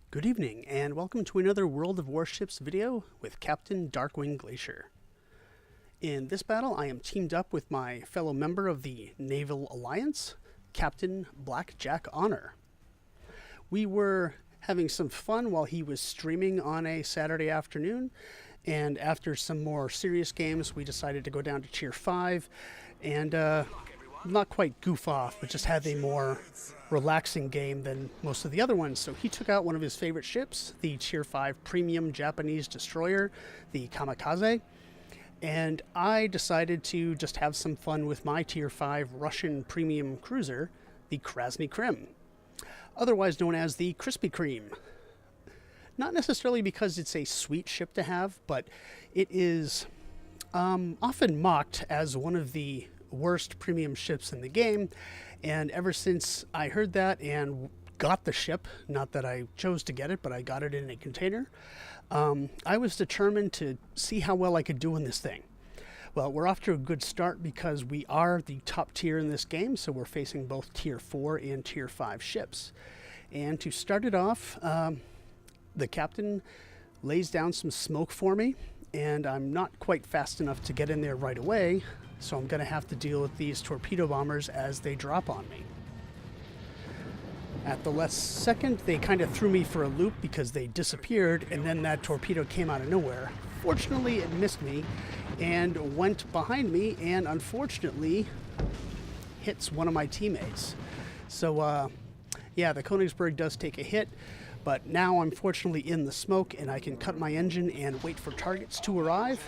Good evening, and welcome to another World of Warships video with Captain Darkwing Glacier. In this battle, I am teamed up with my fellow member of the Naval Alliance, Captain Blackjack Honor. We were having some fun while he was streaming on a Saturday afternoon, and after some more serious games, we decided to go down to Tier 5 and not quite goof off, but just have a more relaxing game than most of the other ones. So he took out one of his favorite ships, the Tier 5 premium Japanese destroyer, the Kamikaze, and I decided to just have some fun with my Tier 5 Russian premium cruiser, the Krasny Krim, otherwise known as the Krispy Kreme. Not necessarily because it's a sweet ship to have, but it is often mocked as one of the worst premium ships in the game, and ever since I heard that and got the ship, not that I chose to get it, but I got it in a container, I was determined to see how well I could do in this thing. Well, we're off to a good start because we are the top tier in this game, so we're facing both Tier 4 and Tier 5 ships. And to start it off, the captain lays down some smoke for me, and I'm not quite fast enough to get in there right away, so I'm going to have to deal with these torpedo bombers as they drop on me. At the last second, they kind of threw me for a loop because they disappeared, and then that torpedo came out of nowhere. Fortunately, it missed me and went behind me, and unfortunately hits one of my teammates. So yeah, the Königsberg does take a hit, but now I'm fortunately in the smoke, and I can cut my engine and wait for targets to arrive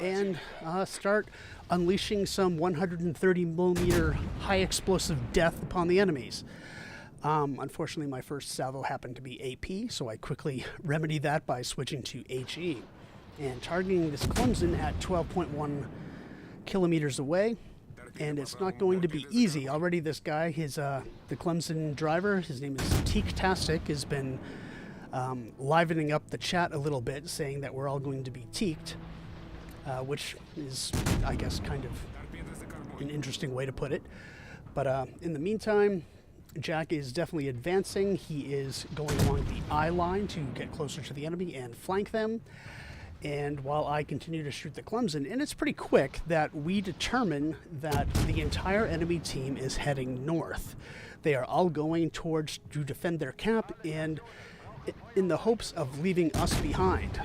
and start unleashing some 130 millimeter high explosive death upon the enemies. Unfortunately, my first salvo happened to be AP, so I quickly remedied that by switching to HE and targeting this Clemson at 12.1 kilometers away. And it's not going to be easy. Already this guy, the Clemson driver, his name is Teak-tastic, has been livening up the chat a little bit, saying that we're all going to be teaked, which is, I guess, kind of an interesting way to put it. But in the meantime, Jack is definitely advancing. He is going along the eye line to get closer to the enemy and flank them. And while I continue to shoot the Clemson, and it's pretty quick that we determine that the entire enemy team is heading north. They are all going towards to defend their cap, and in the hopes of leaving us behind.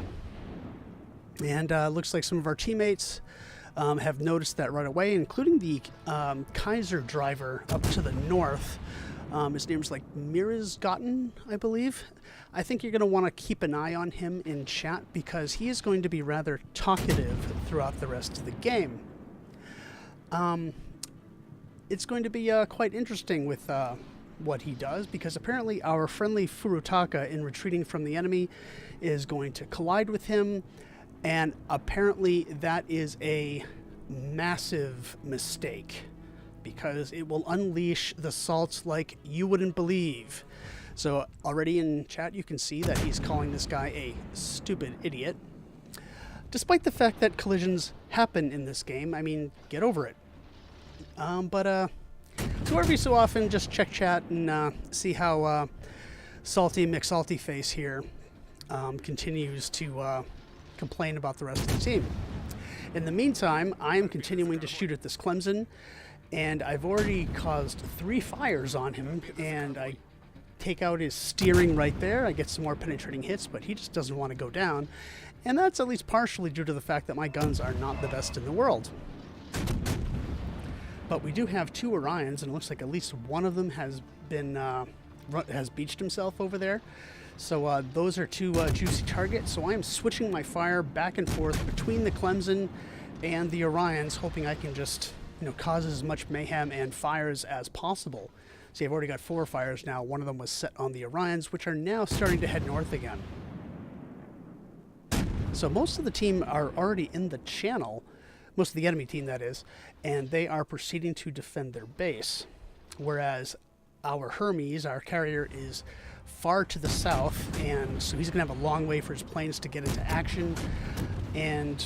And looks like some of our teammates have noticed that right away, including the Kaiser driver up to the north. His name's like Mirizgotten, I believe. I think you're going to want to keep an eye on him in chat because he is going to be rather talkative throughout the rest of the game. It's going to be quite interesting with what he does, because apparently our friendly Furutaka, in retreating from the enemy, is going to collide with him, and apparently that is a massive mistake, because it will unleash the salts like you wouldn't believe. So already in chat you can see that he's calling this guy a stupid idiot, despite the fact that collisions happen in this game. I mean, get over it. So every so often just check chat and see how Salty McSaltyface here continues to complain about the rest of the team. In the meantime, I am continuing to shoot at this Clemson, and I've already caused 3 fires on him, and I take out his steering right there. I get some more penetrating hits, but he just doesn't want to go down, and that's at least partially due to the fact that my guns are not the best in the world. But we do have 2 Orions, and it looks like at least one of them has been has beached himself over there. So those are 2 juicy targets. So I am switching my fire back and forth between the Clemson and the Orions, hoping I can just, cause as much mayhem and fires as possible. See, I've already got 4 fires now. One of them was set on the Orions, which are now starting to head north again. So most of the team are already in the channel, most of the enemy team that is, and they are proceeding to defend their base. Whereas our Hermes, our carrier, is far to the south, and so he's going to have a long way for his planes to get into action. And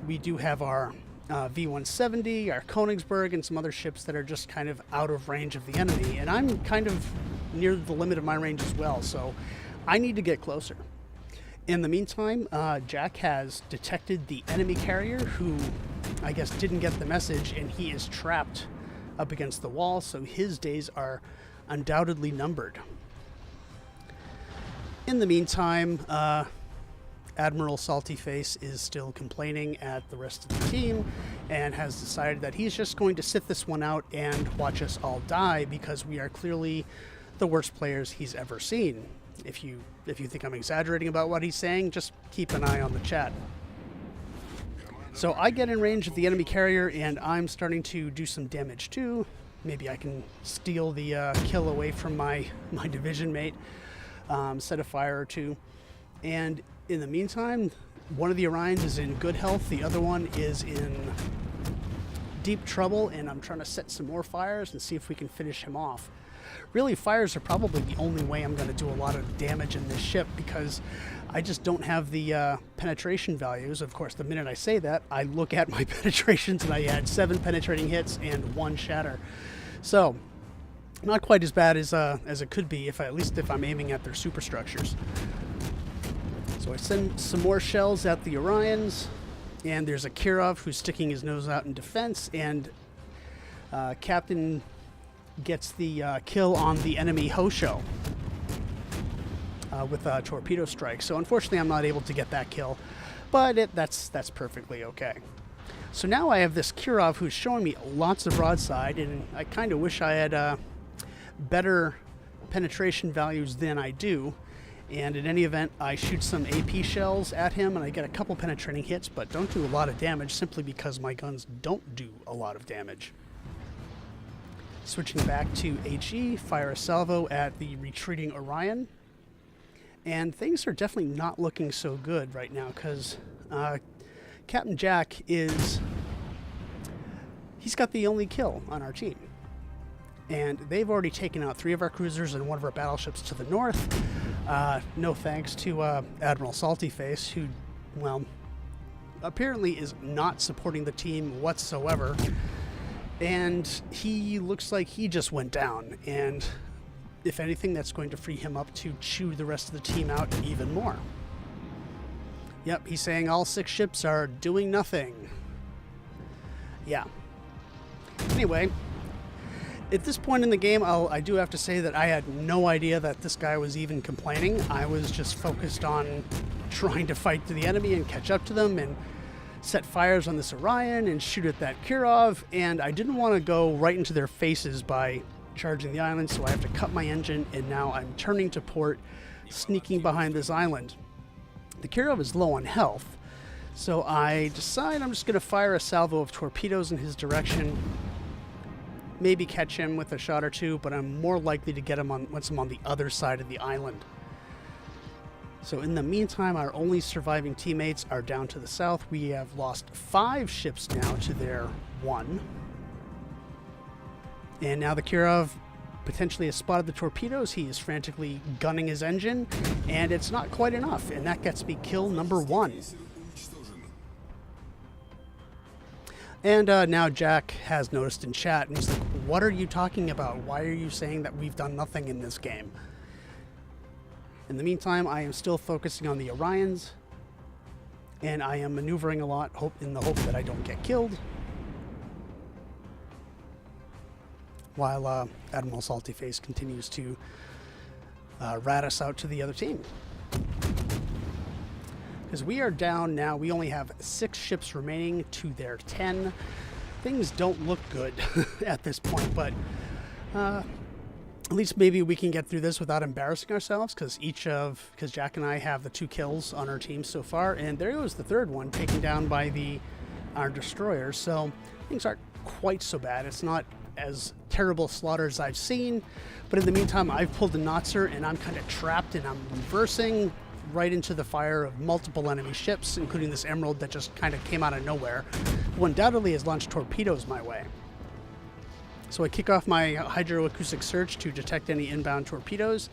we do have our V-170, our Königsberg, and some other ships that are just kind of out of range of the enemy. And I'm kind of near the limit of my range as well, so I need to get closer. In the meantime, Jack has detected the enemy carrier, who I guess didn't get the message, and he is trapped up against the wall, so his days are undoubtedly numbered. In the meantime, Admiral Saltyface is still complaining at the rest of the team and has decided that he's just going to sit this one out and watch us all die, because we are clearly the worst players he's ever seen. If you think I'm exaggerating about what he's saying, just keep an eye on the chat. So I get in range of the enemy carrier, and I'm starting to do some damage too. Maybe I can steal the kill away from my division mate, set a fire or two. And in the meantime, one of the Orions is in good health, the other one is in deep trouble, and I'm trying to set some more fires and see if we can finish him off. Really, fires are probably the only way I'm going to do a lot of damage in this ship, because I just don't have the penetration values. Of course, the minute I say that, I look at my penetrations and I had 7 penetrating hits and 1 shatter. So, not quite as bad as it could be, at least if I'm aiming at their superstructures. So I send some more shells at the Orions, and there's a Kirov who's sticking his nose out in defense, and Captain gets the kill on the enemy Hosho with a torpedo strike. So unfortunately I'm not able to get that kill, but that's perfectly okay. So now I have this Kirov who's showing me lots of broadside, and I kind of wish I had better penetration values than I do. And in any event, I shoot some AP shells at him, and I get a couple penetrating hits, but don't do a lot of damage, simply because my guns don't do a lot of damage. Switching back to HE, fire a salvo at the retreating Orion. And things are definitely not looking so good right now, because Captain Jack he's got the only kill on our team. And they've already taken out 3 of our cruisers and 1 of our battleships to the north. No thanks to Admiral Saltyface, who, well, apparently is not supporting the team whatsoever. And he looks like he just went down, and if anything, that's going to free him up to chew the rest of the team out even more. Yep, he's saying all 6 ships are doing nothing. Yeah. Anyway, at this point in the game, I do have to say that I had no idea that this guy was even complaining. I was just focused on trying to fight the enemy and catch up to them and set fires on this Orion and shoot at that Kirov, and I didn't want to go right into their faces by charging the island, so I have to cut my engine, and now I'm turning to port, sneaking behind this island. The Kirov is low on health, so I decide I'm just going to fire a salvo of torpedoes in his direction, maybe catch him with a shot or 2, but I'm more likely to get him once I'm on the other side of the island. So in the meantime, our only surviving teammates are down to the south. We have lost 5 ships now to their 1. And now the Kirov potentially has spotted the torpedoes. He is frantically gunning his engine, and it's not quite enough. And that gets me kill number 1. And now Jack has noticed in chat, and he's like, what are you talking about? Why are you saying that we've done nothing in this game? In the meantime, I am still focusing on the Orions, and I am maneuvering a lot in the hope that I don't get killed, while Admiral Saltyface continues to rat us out to the other team. Because we are down now, we only have 6 ships remaining to their 10. Things don't look good at this point, but at least maybe we can get through this without embarrassing ourselves, because Jack and I have the 2 kills on our team so far, and there goes the 3rd one, taken down by our destroyers. So things aren't quite so bad. It's not as terrible slaughter as I've seen, but in the meantime, I've pulled a Notzer, and I'm kind of trapped, and I'm reversing right into the fire of multiple enemy ships, including this Emerald that just kind of came out of nowhere, who undoubtedly has launched torpedoes my way. So I kick off my hydroacoustic search to detect any inbound torpedoes,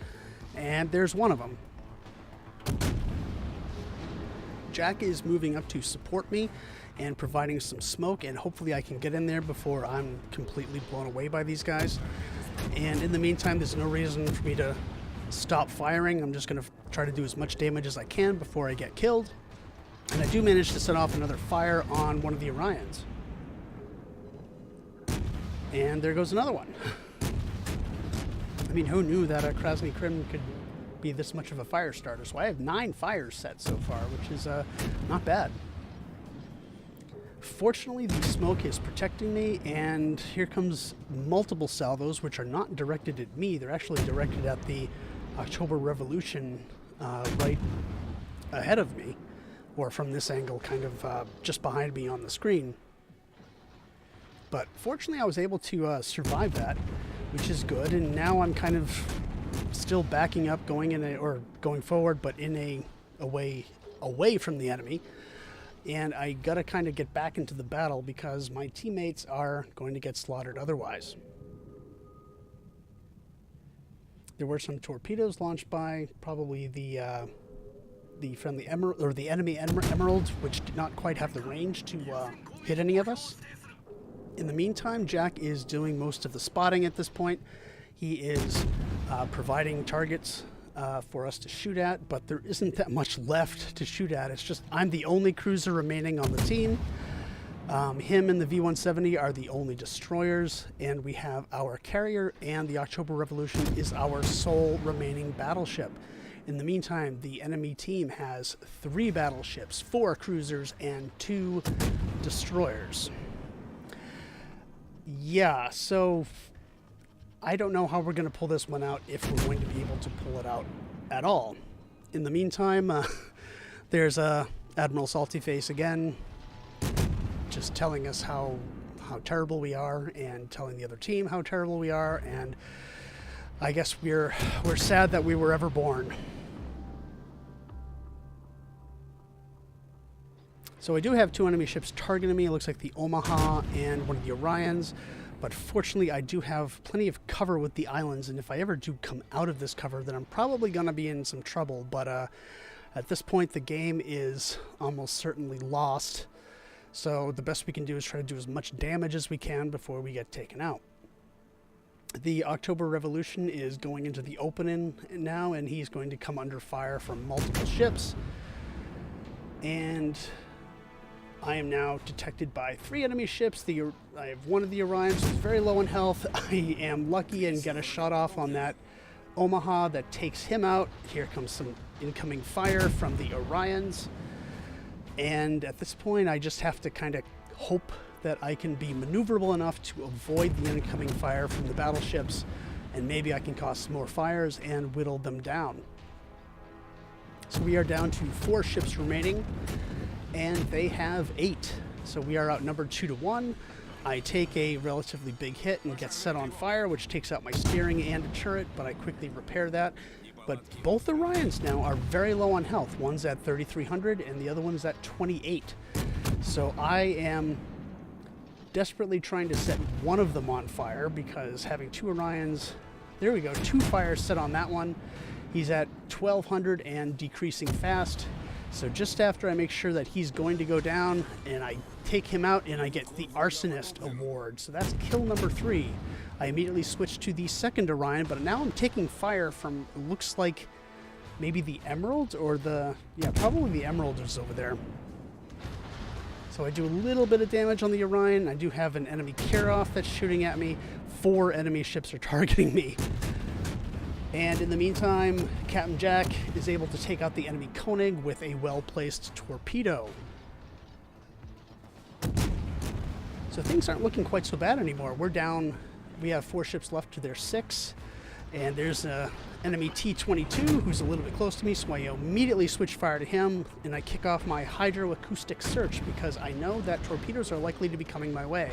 and there's one of them. Jack is moving up to support me and providing some smoke, and hopefully I can get in there before I'm completely blown away by these guys. And in the meantime, there's no reason for me to stop firing. I'm just going to try to do as much damage as I can before I get killed. And I do manage to set off another fire on one of the Orions. And there goes another one. I mean, who knew that a Krasny Krim could be this much of a fire starter? So I have 9 fires set so far, which is not bad. Fortunately, the smoke is protecting me, and here comes multiple salvos, which are not directed at me. They're actually directed at the October Revolution right ahead of me, or from this angle, kind of just behind me on the screen. But fortunately, I was able to survive that, which is good. And now I'm kind of still backing up, going forward, but in a way away from the enemy. And I gotta kind of get back into the battle because my teammates are going to get slaughtered otherwise. There were some torpedoes launched by probably the friendly emerald, or the enemy emeralds, which did not quite have the range to hit any of us. In the meantime, Jack is doing most of the spotting at this point. He is providing targets for us to shoot at, but there isn't that much left to shoot at. It's just I'm the only cruiser remaining on the team. Him and the V-170 are the only destroyers, and we have our carrier, and the October Revolution is our sole remaining battleship. In the meantime, the enemy team has 3 battleships, 4 cruisers, and 2 destroyers. Yeah, so I don't know how we're going to pull this one out, if we're going to be able to pull it out at all. In the meantime, there's Admiral Saltyface again, just telling us how terrible we are, and telling the other team how terrible we are, and I guess we're sad that we were ever born. So I do have 2 enemy ships targeting me. It looks like the Omaha and one of the Orions. But fortunately, I do have plenty of cover with the islands, and if I ever do come out of this cover, then I'm probably going to be in some trouble. But at this point, the game is almost certainly lost. So the best we can do is try to do as much damage as we can before we get taken out. The October Revolution is going into the opening now, and he's going to come under fire from multiple ships. And I am now detected by 3 enemy ships. I have one of the Orions who's very low in health. I am lucky and get a shot off on that Omaha that takes him out. Here comes some incoming fire from the Orions. And at this point, I just have to kind of hope that I can be maneuverable enough to avoid the incoming fire from the battleships, and maybe I can cause some more fires and whittle them down. So we are down to 4 ships remaining, and they have 8. So we are outnumbered 2-1. I take a relatively big hit and get set on fire, which takes out my steering and a turret, but I quickly repair that. But both Orions now are very low on health. One's at 3,300 and the other one's at 28. So I am desperately trying to set one of them on fire, because having 2 Orions, there we go, 2 fires set on that one. He's at 1,200 and decreasing fast. So just after I make sure that he's going to go down, and I take him out, and I get the Arsonist Award. So that's kill number 3. I immediately switch to the second Orion, but now I'm taking fire from, looks like maybe the Emerald, or probably the Emerald is over there. So I do a little bit of damage on the Orion. I do have an enemy Kiroff that's shooting at me. 4 enemy ships are targeting me. And in the meantime, Captain Jack is able to take out the enemy Koenig with a well-placed torpedo. So things aren't looking quite so bad anymore. We're down, we have 4 ships left to their 6. And there's an enemy T-22 who's a little bit close to me, so I immediately switch fire to him, and I kick off my hydroacoustic search because I know that torpedoes are likely to be coming my way.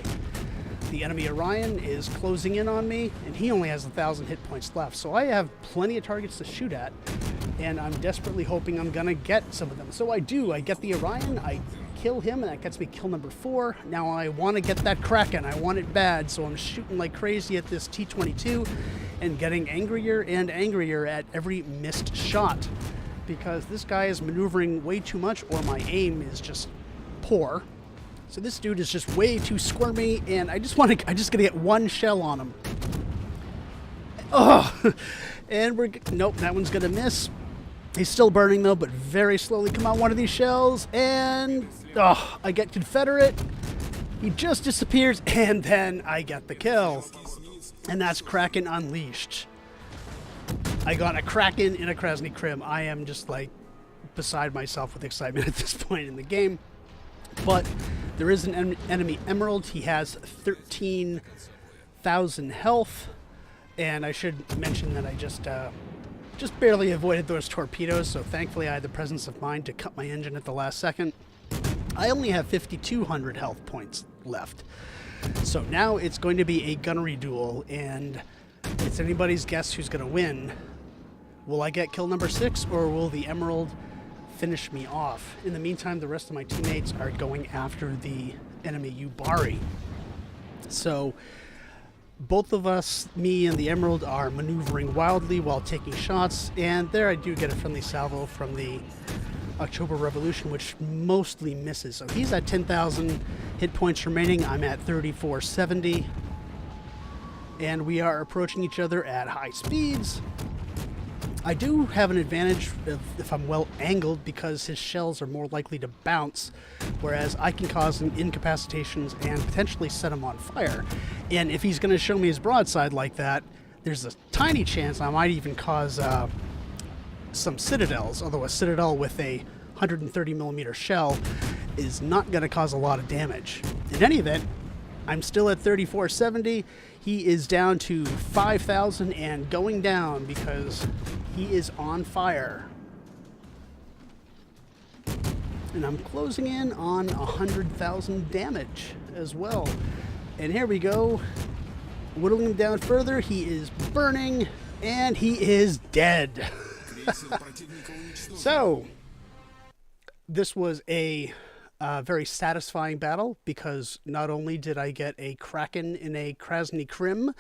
The enemy Orion is closing in on me, and he only has 1,000 hit points left, so I have plenty of targets to shoot at, and I'm desperately hoping I'm gonna get some of them. So I do. I get the Orion, I kill him, and that gets me kill number 4. Now I want to get that Kraken. I want it bad, so I'm shooting like crazy at this T-22 and getting angrier and angrier at every missed shot, because this guy is maneuvering way too much, or my aim is just poor. So this dude is just way too squirmy, and I just gotta get 1 shell on him. Oh, And nope, that one's gonna miss. He's still burning though, but very slowly. Come on, one of these shells, and oh, I get Confederate. He just disappears, and then I get the kill. And that's Kraken Unleashed. I got a Kraken in a Krasny Krim. I am just like beside myself with excitement at this point in the game. But there is an enemy Emerald. He has 13,000 health. And I should mention that I just barely avoided those torpedoes, so thankfully I had the presence of mind to cut my engine at the last second. I only have 5,200 health points left. So now it's going to be a gunnery duel, and it's anybody's guess who's going to win. Will I get kill number 6, or will the Emerald finish me off? In the meantime, the rest of my teammates are going after the enemy Yubari. So both of us, me and the Emerald, are maneuvering wildly while taking shots, and there I do get a friendly salvo from the October Revolution, which mostly misses. So he's at 10,000 hit points remaining. I'm at 3,470, and we are approaching each other at high speeds. I do have an advantage if I'm well angled, because his shells are more likely to bounce, whereas I can cause him incapacitations and potentially set him on fire. And if he's going to show me his broadside like that, there's a tiny chance I might even cause some citadels, although a citadel with a 130 millimeter shell is not going to cause a lot of damage. In any event, I'm still at 3,470. He is down to 5,000 and going down because he is on fire. And I'm closing in on 100,000 damage as well. And here we go. Whittling him down further. He is burning and he is dead. So, this was a very satisfying battle, because not only did I get a Kraken in a Krasny Krim,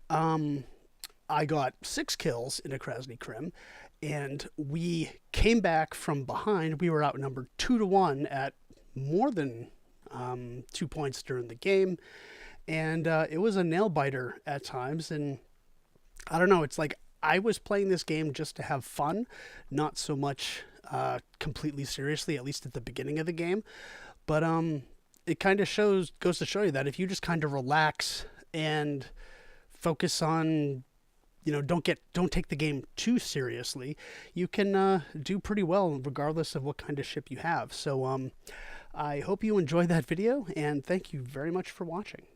I got 6 kills in a Krasny Krim, and we came back from behind. We were outnumbered 2-1 at more than 2 points during the game, and it was a nail biter at times. And I don't know, it's like I was playing this game just to have fun, not so much completely seriously, at least at the beginning of the game. But it kind of goes to show you that if you just kind of relax and focus on, don't take the game too seriously, you can do pretty well regardless of what kind of ship you have. So I hope you enjoyed that video, and thank you very much for watching.